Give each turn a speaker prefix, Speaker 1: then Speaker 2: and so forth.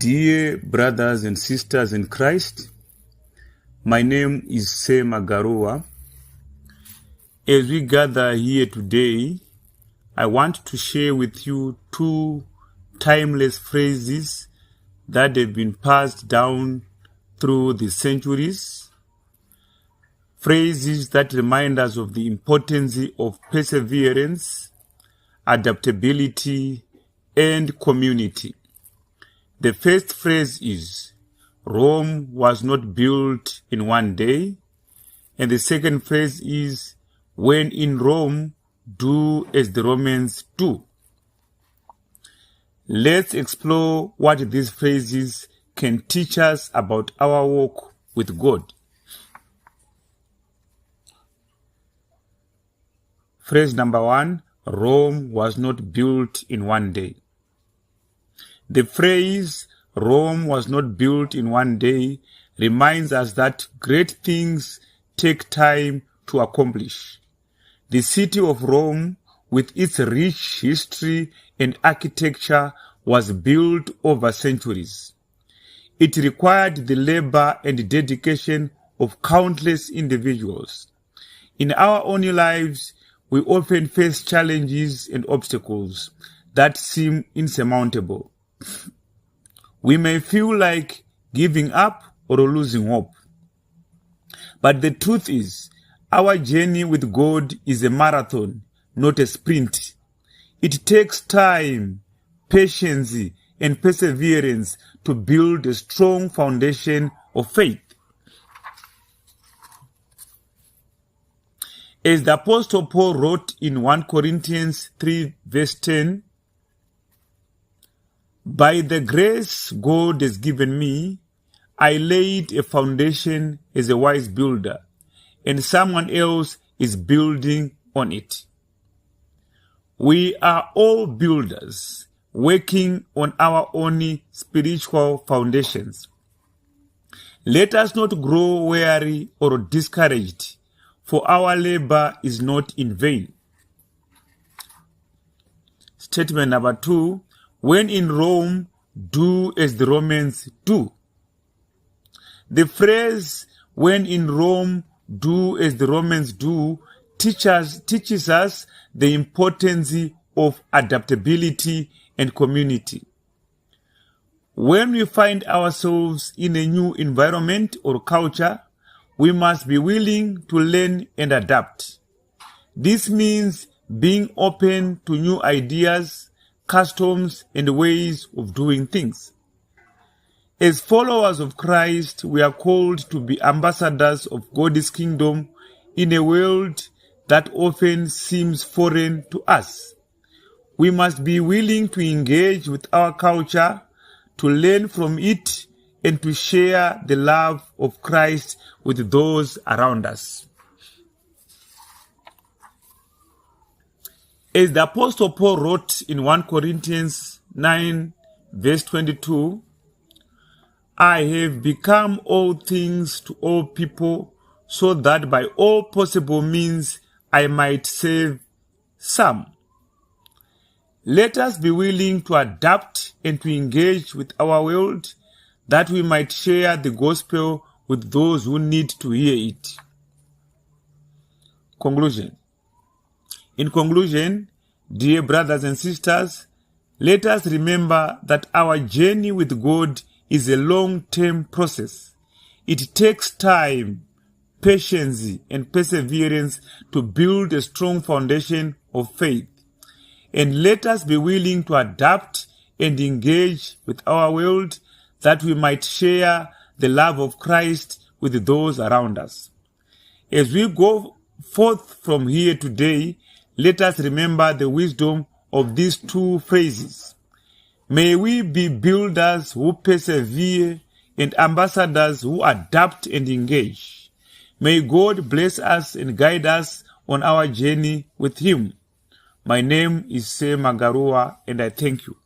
Speaker 1: Dear brothers and sisters in Christ, my name is Se Magarua. As we gather here today, I want to share with you two timeless phrases that have been passed down through the centuries. Phrases that remind us of the importance of perseverance, adaptability, and community. The first phrase is, Rome was not built in one day. And the second phrase is, when in Rome, do as the Romans do. Let's explore what these phrases can teach us about our walk with God. Phrase number 1, Rome was not built in one day. The phrase, Rome was not built in one day, reminds us that great things take time to accomplish. The city of Rome, with its rich history and architecture, was built over centuries. It required the labor and dedication of countless individuals. In our own lives, we often face challenges and obstacles that seem insurmountable. We may feel like giving up or losing hope. But the truth is, our journey with God is a marathon, not a sprint. It takes time, patience, and perseverance to build a strong foundation of faith. As the Apostle Paul wrote in 1 Corinthians 3 verse 10, by the grace God has given me, I laid a foundation as a wise builder, and someone else is building on it. We are all builders, working on our own spiritual foundations. Let us not grow weary or discouraged, for our labor is not in vain. Statement number 2, when in Rome, do as the Romans do. The phrase, when in Rome, do as the Romans do, teaches us the importance of adaptability and community. When we find ourselves in a new environment or culture, we must be willing to learn and adapt. This means being open to new ideas, customs, and ways of doing things. As followers of Christ, we are called to be ambassadors of God's kingdom in a world that often seems foreign to us. We must be willing to engage with our culture, to learn from it, and to share the love of Christ with those around us. As the Apostle Paul wrote in 1 Corinthians 9 verse 22, I have become all things to all people, so that by all possible means I might save some. Let us be willing to adapt and to engage with our world, that we might share the gospel with those who need to hear it. Conclusion. In conclusion, dear brothers and sisters, let us remember that our journey with God is a long-term process. It takes time, patience, and perseverance to build a strong foundation of faith. And let us be willing to adapt and engage with our world, that we might share the love of Christ with those around us. As we go forth from here today, let us remember the wisdom of these two phrases. May we be builders who persevere and ambassadors who adapt and engage. May God bless us and guide us on our journey with Him. My name is Se Magarua, and I thank you.